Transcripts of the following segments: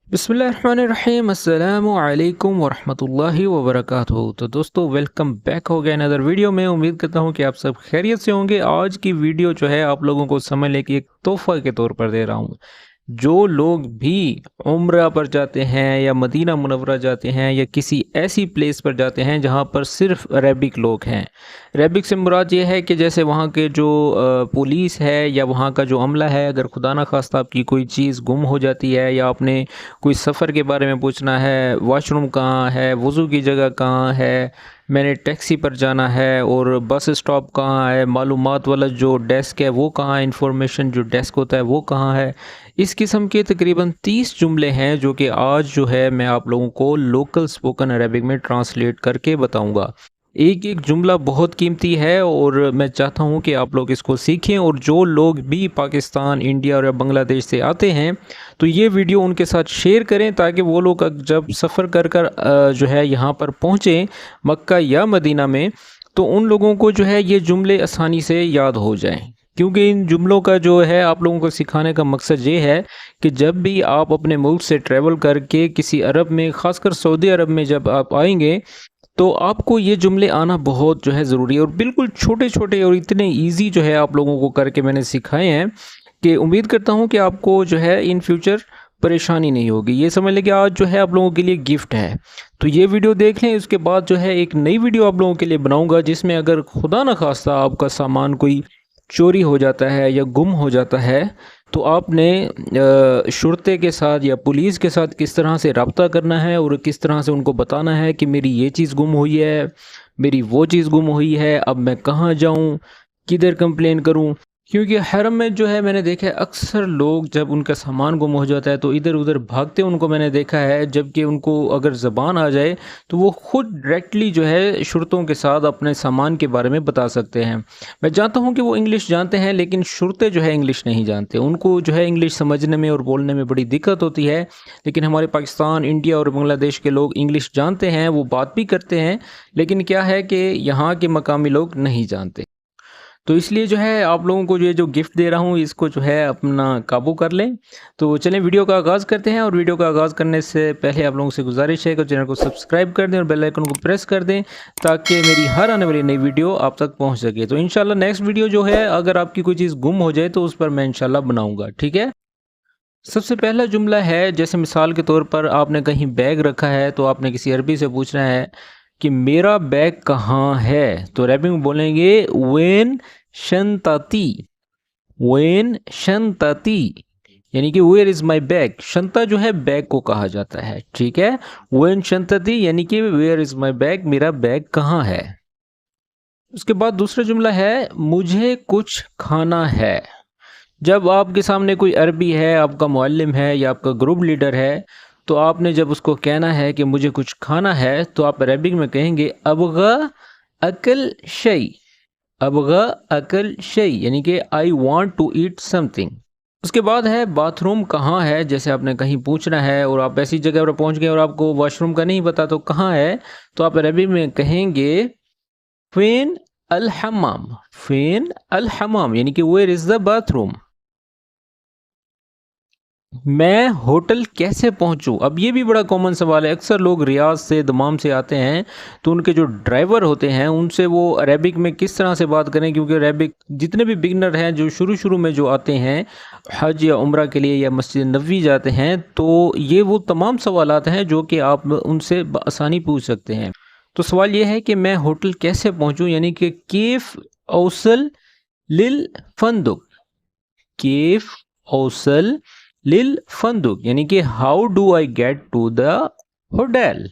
बिस्मिल्लाहिर्रहमानिर्रहीम अस्सलामु अलैकुम वरहमतुल्लाहि वबरकातुहू। तो दोस्तों, वेलकम बैक हो गया अनदर वीडियो में। उम्मीद करता हूँ कि आप सब खैरियत से होंगे। आज की वीडियो जो है आप लोगों को समझ लें कि एक तोहफ़ा के तौर पर दे रहा हूँ। जो लोग भी उम्रा पर जाते हैं या मदीना मुनव्वरा जाते हैं या किसी ऐसी प्लेस पर जाते हैं जहाँ पर सिर्फ अरेबिक लोग हैं। अरेबिक से मुराद ये है कि जैसे वहाँ के जो पुलिस है या वहाँ का जो अमला है, अगर खुदा न खास्ता आपकी कोई चीज़ गुम हो जाती है या आपने कोई सफ़र के बारे में पूछना है, वॉशरूम कहाँ है, वज़ू की जगह कहाँ है, मैंने टैक्सी पर जाना है और बस स्टॉप कहाँ है, मालूमात वाला जो डेस्क है वो कहाँ है, इंफॉर्मेशन जो डेस्क होता है वो कहाँ है। इस किस्म के तकरीबन 30 जुमले हैं जो कि आज जो है मैं आप लोगों को लोकल स्पोकन अरेबिक में ट्रांसलेट करके बताऊंगा। एक एक जुमला बहुत कीमती है और मैं चाहता हूं कि आप लोग इसको सीखें। और जो लोग भी पाकिस्तान, इंडिया और बांग्लादेश से आते हैं तो ये वीडियो उनके साथ शेयर करें ताकि वो लोग जब सफ़र कर जो है यहाँ पर पहुँचें मक्का या मदीना में, तो उन लोगों को जो है ये जुमले आसानी से याद हो जाएं। क्योंकि इन जुमलों का जो है आप लोगों को सिखाने का मकसद ये है कि जब भी आप अपने मुल्क से ट्रैवल करके किसी अरब में, ख़ासकर सऊदी अरब में जब आप आएंगे तो आपको ये जुमले आना बहुत जो है ज़रूरी है। और बिल्कुल छोटे छोटे और इतने इजी जो है आप लोगों को करके मैंने सिखाए हैं कि उम्मीद करता हूँ कि आपको जो है इन फ्यूचर परेशानी नहीं होगी। ये समझ लें कि आज जो है आप लोगों के लिए गिफ्ट है। तो ये वीडियो देख लें, उसके बाद जो है एक नई वीडियो आप लोगों के लिए बनाऊंगा जिसमें अगर खुदा न खास्ता आपका सामान कोई चोरी हो जाता है या गुम हो जाता है तो आपने शुरते के साथ या पुलिस के साथ किस तरह से रब्ता करना है और किस तरह से उनको बताना है कि मेरी ये चीज़ गुम हुई है, मेरी वो चीज़ गुम हुई है, अब मैं कहाँ जाऊँ, किधर कंप्लेन करूँ। क्योंकि हरम में जो है मैंने देखा है अक्सर लोग जब उनका सामान गुम हो जाता है तो इधर उधर भागते उनको मैंने देखा है, जबकि उनको अगर ज़बान आ जाए तो वो ख़ुद डायरेक्टली जो है शुरतों के साथ अपने सामान के बारे में बता सकते हैं। मैं जानता हूँ कि वो इंग्लिश जानते हैं लेकिन शुरते जो है इंग्लिश नहीं जानते, उनको जो है इंग्लिश समझने में और बोलने में बड़ी दिक्कत होती है। लेकिन हमारे पाकिस्तान, इंडिया और बांग्लादेश के लोग इंग्लिश जानते हैं, वो बात भी करते हैं, लेकिन क्या है कि यहाँ के मकामी लोग नहीं जानते। तो इसलिए जो है आप लोगों को ये जो गिफ्ट दे रहा हूँ इसको जो है अपना काबू कर लें। तो चलें वीडियो का आगाज़ करते हैं। और वीडियो का आगाज़ करने से पहले आप लोगों से गुजारिश है कि चैनल को सब्सक्राइब कर दें और बेल आइकन को प्रेस कर दें ताकि मेरी हर आने वाली नई वीडियो आप तक पहुँच सके। तो इंशाल्लाह नेक्स्ट वीडियो जो है अगर आपकी कोई चीज़ गुम हो जाए तो उस पर मैं इंशाल्लाह बनाऊँगा, ठीक है। सबसे पहला जुमला है, जैसे मिसाल के तौर पर आपने कहीं बैग रखा है तो आपने किसी अरबी से पूछना है कि मेरा बैग कहाँ है। तो अरबी में बोलेंगे वेन शंताती, वेन शंताती, यानी कि वेयर इज़ माई बैग। शंता जो है बैग को कहा जाता है, ठीक है। वेन शंताती यानी कि वेयर इज़ माई बैग, मेरा बैग कहाँ है। उसके बाद दूसरा जुमला है मुझे कुछ खाना है। जब आपके सामने कोई अरबी है, आपका मुअल्लिम है या आपका ग्रुप लीडर है, तो आपने जब उसको कहना है कि मुझे कुछ खाना है तो आप अरबिक में कहेंगे अबगा अकल शई, अबगा अकल शई, यानी कि I want to eat something. उसके बाद है बाथरूम कहाँ है। जैसे आपने कहीं पूछना है और आप ऐसी जगह पर पहुंच गए और आपको वॉशरूम का नहीं पता तो कहाँ है, तो आप अरबी में कहेंगे फिन अल हमाम, फिन अल हमाम, यानी कि वेयर इज़ द बाथरूम। मैं होटल कैसे पहुंचूं। अब ये भी बड़ा कॉमन सवाल है। अक्सर लोग रियाज से, दमाम से आते हैं तो उनके जो ड्राइवर होते हैं उनसे वो अरेबिक में किस तरह से बात करें, क्योंकि अरेबिक जितने भी बिगनर हैं जो शुरू शुरू में जो आते हैं हज या उम्रा के लिए या मस्जिद नबवी जाते हैं, तो ये वो तमाम सवालात हैं जो कि आप उनसे आसानी पूछ सकते हैं। तो सवाल ये है कि मैं होटल कैसे पहुँचूँ, यानी कि केफ औसल लिल फंदुक, केफ औसल लिल फंदुक, यानी कि how do I get to the hotel.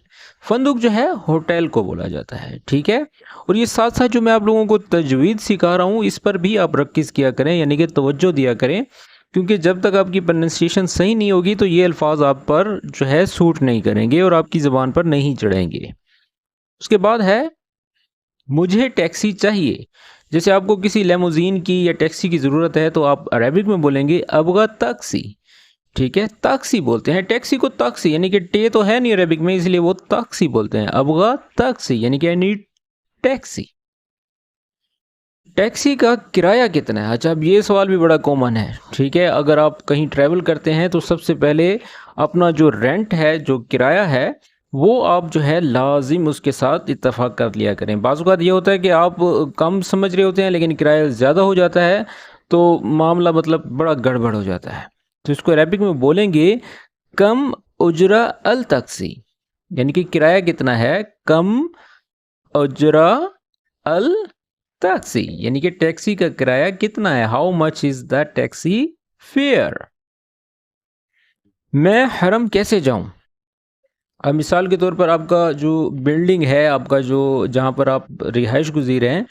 फंदुक जो है होटल को बोला जाता है, ठीक है। और ये साथ साथ जो मैं आप लोगों को तजवीद सिखा रहा हूँ इस पर भी आप रक्कीज़ किया करें, यानी कि तवज्जो दिया करें, क्योंकि जब तक आपकी प्रोनाउंसिएशन सही नहीं होगी तो ये अल्फाज आप पर जो है सूट नहीं करेंगे और आपकी ज़बान पर नहीं चढ़ेंगे। उसके बाद है मुझे टैक्सी चाहिए। जैसे आपको किसी लेमोजीन की या टैक्सी की ज़रूरत है तो आप अरेबिक में बोलेंगे अबगा टैक्सी, ठीक है। ताक्सी बोलते हैं टैक्सी को, ताक्सी यानी कि टे तो है नहीं अरेबिक में, इसलिए वो ताक्सी बोलते हैं। अबगा ताक्सी यानी कि आई नीड टैक्सी। ٹیکسی کا کرایہ کتنا ہے؟ اچھا اب یہ سوال بھی بڑا کامن ہے، ٹھیک ہے. اگر آپ کہیں ٹریول کرتے ہیں تو سب سے پہلے اپنا جو رینٹ ہے، جو کرایہ ہے، وہ آپ جو ہے لازم اس کے ساتھ اتفاق کر لیا کریں. بعض اوقات یہ ہوتا ہے کہ آپ کم سمجھ رہے ہوتے ہیں لیکن کرایہ زیادہ ہو جاتا ہے، تو معاملہ مطلب بڑا گڑبڑ ہو جاتا ہے. تو اس کو عربک میں بولیں گے کم اجرا الٹیکسی، یعنی کہ کرایہ کتنا ہے، کم اجرا الٹیکسی، یعنی کہ ٹیکسی کا کرایہ کتنا ہے، how much is the taxi fare. میں حرم کیسے جاؤں؟ اب مثال کے طور پر آپ کا جو بلڈنگ ہے، آپ کا جو جہاں پر آپ رہائش گزیر ہیں،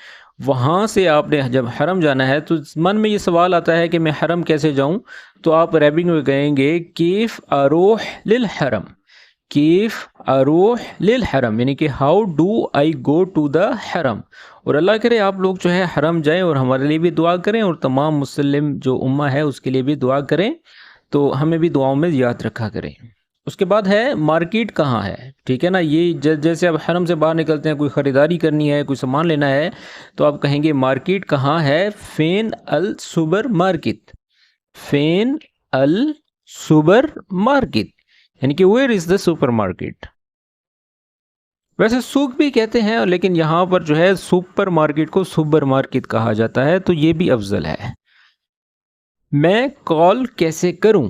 وہاں سے آپ نے جب حرم جانا ہے تو من میں یہ سوال آتا ہے کہ میں حرم کیسے جاؤں. تو آپ عربی میں کہیں گے کیف اروح للحرم، کیف اروح للحرم، یعنی کہ how do I go to the حرم. اور اللہ کرے آپ لوگ جو ہے حرم جائیں اور ہمارے لیے بھی دعا کریں اور تمام مسلم جو امہ ہے اس کے لیے بھی دعا کریں، تو ہمیں بھی دعاؤں میں یاد رکھا کریں. اس کے بعد ہے مارکیٹ کہاں ہے، ٹھیک ہے نا. یہ جیسے اب حرم سے باہر نکلتے ہیں، کوئی خریداری کرنی ہے، کوئی سامان لینا ہے، تو آپ کہیں گے مارکیٹ کہاں ہے، فین السوپر مارکیٹ، فین السوپر مارکیٹ، یعنی کہ where is the super market. ویسے سوق بھی کہتے ہیں لیکن یہاں پر جو ہے سپر مارکیٹ کو سپر مارکیٹ کہا جاتا ہے، تو یہ بھی افضل ہے. میں کال کیسے کروں،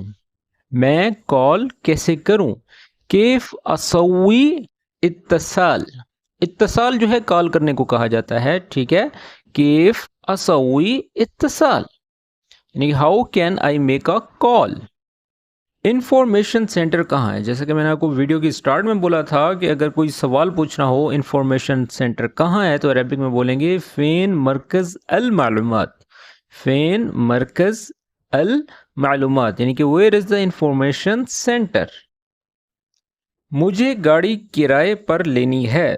میں کال کیسے کروں، کیف اسوی اتصال، اتصال جو ہے کال کرنے کو کہا جاتا ہے، ٹھیک ہے. کیف اسوی اتصال، یعنی how can I make a call. Information centre کہاں ہے؟ جیسا کہ میں نے آپ کو ویڈیو کی سٹارٹ میں بولا تھا کہ اگر کوئی سوال پوچھنا ہو انفارمیشن سینٹر کہاں ہے، تو عربک میں بولیں گے فین مرکز المعلومات، فین مرکز المعلومات، یعنی کہ where is the information centre. مجھے گاڑی کرائے پر لینی ہے.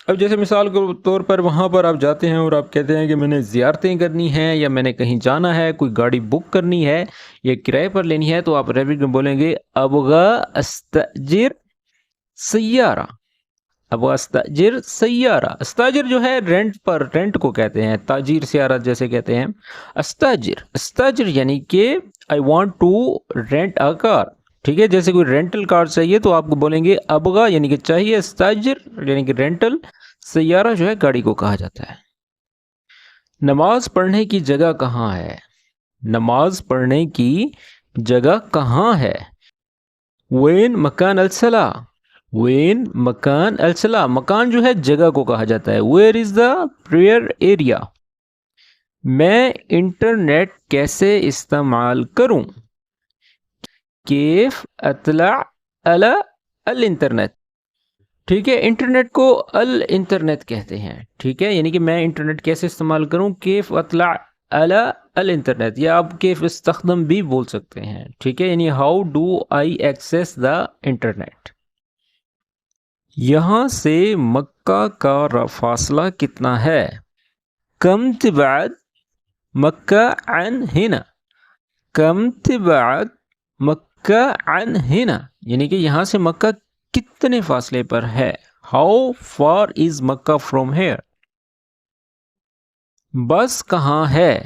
اب جیسے مثال کے طور پر وہاں پر آپ جاتے ہیں اور آپ کہتے ہیں کہ میں نے زیارتیں کرنی ہیں یا میں نے کہیں جانا ہے، کوئی گاڑی بک کرنی ہے یا کرائے پر لینی ہے، تو آپ عربک میں بولیں گے ابغى استاجر سیارہ، ابغى استاجر سیارہ. استاجر جو ہے رینٹ پر، رینٹ کو کہتے ہیں، تاجیر سیارہ جیسے کہتے ہیں. استاجر، استاجر یعنی کہ آئی وانٹ ٹو رینٹ اے کار، ٹھیک ہے. جیسے کوئی رینٹل کار چاہیے تو آپ کو بولیں گے ابغا یعنی کہ چاہیے، استاجر یعنی کہ رینٹل، سیارہ جو ہے گاڑی کو کہا جاتا ہے. نماز پڑھنے کی جگہ کہاں ہے، نماز پڑھنے کی جگہ کہاں ہے. وین مکان الصلاۃ، وین مکان الصلاۃ، مکان جو ہے جگہ کو کہا جاتا ہے. Where is the prayer area. میں انٹرنیٹ کیسے استعمال کروں، کیف اطلع علی الانٹرنیٹ، ٹھیک ہے. انٹرنیٹ کو الانٹرنیٹ کہتے ہیں، ٹھیک ہے، یعنی کہ میں انٹرنیٹ کیسے استعمال کروں، کیف اطلع علی الانٹرنیٹ، یا آپ کیف استخدم بھی بول سکتے ہیں، ٹھیک ہے، یعنی how do I access the internet. یہاں سے مکہ کا فاصلہ کتنا ہے، کم تبعد مکہ عن ہنا، کم تبعد مکہ عن ہنا، یعنی کہ یہاں سے مکہ کتنے فاصلے پر ہے، how far is Mecca from here. Bus کہاں ہے،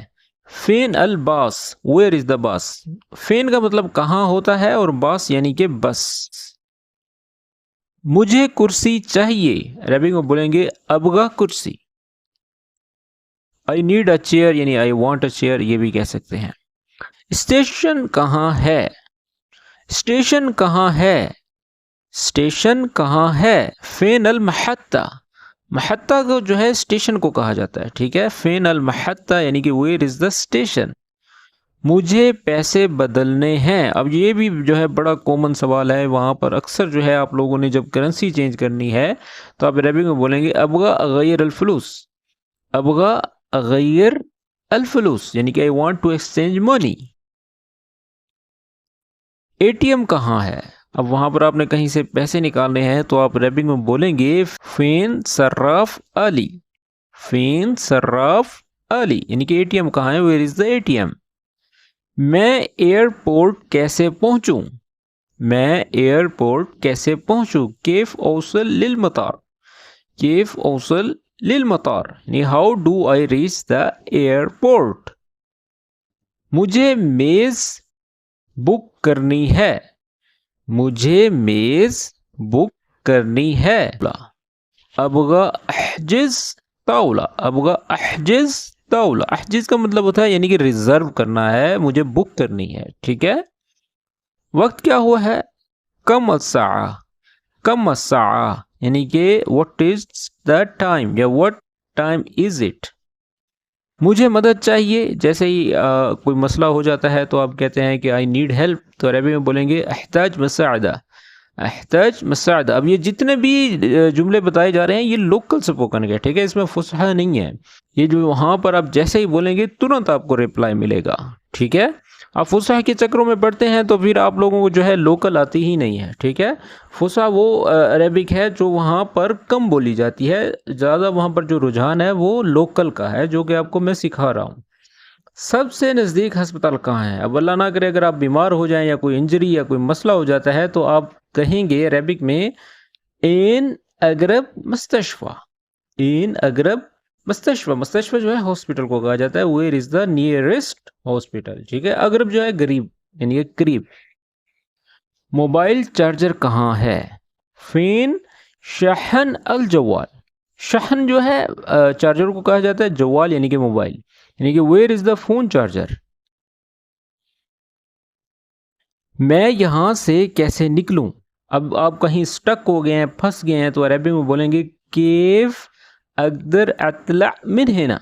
فین الباص، ویئر از دا باص. فین کا مطلب کہاں ہوتا ہے اور باص یعنی کہ بس. مجھے کرسی چاہیے، عربی میں بولیں گے ابغا کرسی. آئی نیڈ اے چیئر یعنی آئی وانٹ اے چیئر، یہ بھی کہہ سکتے ہیں. اسٹیشن کہاں ہے، اسٹیشن کہاں ہے، اسٹیشن کہاں ہے. فین المحطہ، محطہ کو جو ہے اسٹیشن کو کہا جاتا ہے، ٹھیک ہے. فین المحطہ یعنی کہ ویئر از دا اسٹیشن. مجھے پیسے بدلنے ہیں. اب یہ بھی جو ہے بڑا کامن سوال ہے، وہاں پر اکثر جو ہے آپ لوگوں نے جب کرنسی چینج کرنی ہے تو آپ عربی میں بولیں گے ابغى اغیر الفلوس، ابغى اغیر الفلوس، یعنی کہ I want to exchange money. A T M کہاں ہے، اب وہاں پر آپ نے کہیں سے پیسے نکالنے ہیں تو آپ عربک میں بولیں گے فین صراف علی، فین صراف علی، یعنی کہ اے ٹی ایم کہاں ہے، where is the A T M. میں ایئرپورٹ کیسے پہنچوں، میں ایئرپورٹ کیسے پہنچوں، کیف اوصل للمطار، کیف اوصل लिलमतार यानी how do I reach the airport. मुझे मेज बुक करनी है, मुझे मेज बुक करनी है। अबगा अहजिज ताउला, अबगा अहजिज ताउला, अहजिज का मतलब होता है यानी कि रिजर्व करना है, मुझे बुक करनी है, ठीक है। वक्त क्या हुआ है, कम अस्सा, कम अस्सा यानी कि व्हाट इज द टाइम या व्हाट टाइम इज इट। मुझे मदद चाहिए, जैसे ही कोई मसला हो जाता है तो आप कहते हैं कि आई नीड हेल्प, तो अरबी में बोलेंगे अहताज मसाअदा, अहताज मसाअदा। अब ये जितने भी जुमले बताए जा रहे हैं ये लोकल स्पोकन के, ठीक है, इसमें फुसहा नहीं है। ये जो वहाँ पर आप जैसे ही बोलेंगे तुरंत आपको रिप्लाई मिलेगा, ठीक है। आप फुसहा के चक्रों में पढ़ते हैं तो फिर आप लोगों को जो है लोकल आती ही नहीं है, ठीक है। फुसहा वो अरेबिक है जो वहाँ पर कम बोली जाती है, ज़्यादा वहाँ पर जो रुझान है वो लोकल का है, जो कि आपको मैं सिखा रहा हूँ। सबसे नज़दीक अस्पताल कहाँ है। अब अल्लाह ना करे अगर आप बीमार हो जाएं या कोई इंजरी या कोई मसला हो जाता है तो आप कहेंगे अरेबिक में इन अगरब मुस्तशफा, इन अगरब मुस्तशफा। मुस्तशफा जो है हॉस्पिटल को कहा जाता है, where is the nearest hospital, ठीक है। अगरब जो है गरीब यानी कि करीब। मोबाइल चार्जर कहाँ है, फिन शहन अल जवाल। शहन जो है चार्जर को कहा जाता है, जवाल यानी कि मोबाइल, यानी कि where is the phone charger. मैं यहां से कैसे निकलूं। अब आप कहीं स्टक हो गए हैं, फंस गए हैं, तो अरबी में बोलेंगे केफ अकदर अतला मिन हिना,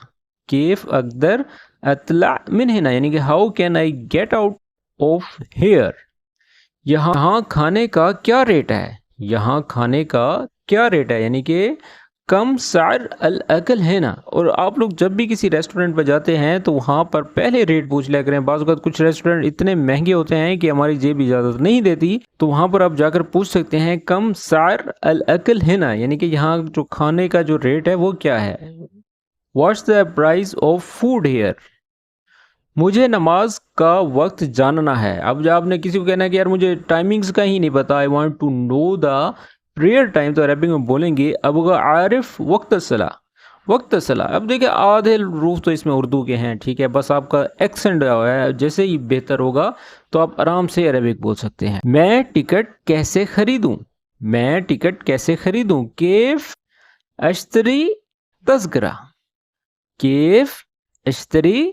केफ अकदर अतला मिन हिना, यानी कि how can I get out of here. यहाँ खाने का क्या रेट है, यहाँ खाने का क्या रेट है, यानी कि कम सार अल अकल है ना। और आप लोग जब भी किसी रेस्टोरेंट पर जाते हैं तो वहाँ पर पहले रेट पूछ लिया करें। बाज़ वक़्त कुछ रेस्टोरेंट इतने महंगे होते हैं कि हमारी जेब इजाज़त नहीं देती, तो वहाँ पर आप जाकर पूछ सकते हैं कम सार अल अकल है ना, यानी कि यहाँ जो खाने का जो रेट है वो क्या है। What's the price of food here. मुझे नमाज का वक्त जानना है। अब जब आपने किसी को कहना है कि यार मुझे टाइमिंग्स का ही नहीं पता, I want to know the prayer time, तो अरबी में बोलेंगे अबगा आरिफ वक्त सला, वक्त सला। अब देखिए आधे रूफ तो इसमें उर्दू के हैं, ठीक है, बस आपका एक्सेंट है जैसे ही बेहतर होगा तो आप आराम से अरबिक बोल सकते हैं। मैं टिकट कैसे खरीदूं, मैं टिकट कैसे खरीदूं, केफ अश्तरी तज़किरा, केफ अश्तरी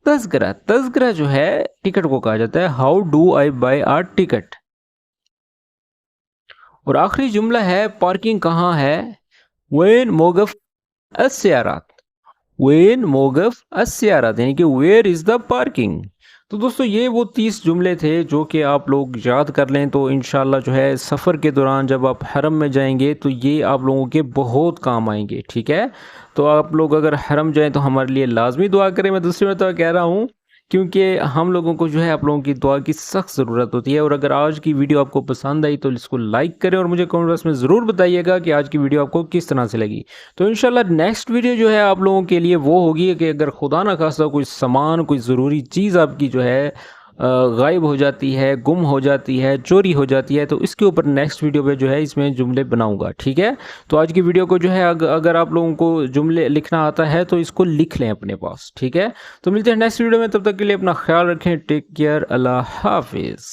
तज़किरा। तज़किरा जो है टिकट को कहा जाता है, how do I buy our ticket. और आखिरी जुमला है पार्किंग कहाँ है, वेन मोगफ अस्यारात, वेन मोगफ अस्यारात, यानी कि वेयर इज द पार्किंग। तो दोस्तों ये वो 30 जुमले थे जो कि आप लोग याद कर लें तो इंशाल्लाह जो है सफ़र के दौरान जब आप हरम में जाएंगे तो ये आप लोगों के बहुत काम आएंगे, ठीक है। तो आप लोग अगर हरम जाएं तो हमारे लिए लाजमी दुआ करें। मैं दूसरी मरतबा कह रहा हूँ क्योंकि हम लोगों को जो है आप लोगों की दुआ की सख्त ज़रूरत होती है। और अगर आज की वीडियो आपको पसंद आई तो इसको लाइक करें और मुझे कमेंट बॉक्स में ज़रूर बताइएगा कि आज की वीडियो आपको किस तरह से लगी। तो इंशाल्लाह नेक्स्ट वीडियो जो है आप लोगों के लिए वो होगी कि अगर खुदा ना खास्ता कोई सामान कोई ज़रूरी चीज़ आपकी जो है गायब हो जाती है, गुम हो जाती है, चोरी हो जाती है, तो इसके ऊपर नेक्स्ट वीडियो पे जो है इसमें जुमले बनाऊंगा, ठीक है। तो आज की वीडियो को जो है अगर आप लोगों को जुमले लिखना आता है तो इसको लिख लें अपने पास, ठीक है। तो मिलते हैं नेक्स्ट वीडियो में, तब तक के लिए अपना ख्याल रखें, टेक केयर, अल्लाह हाफिज़।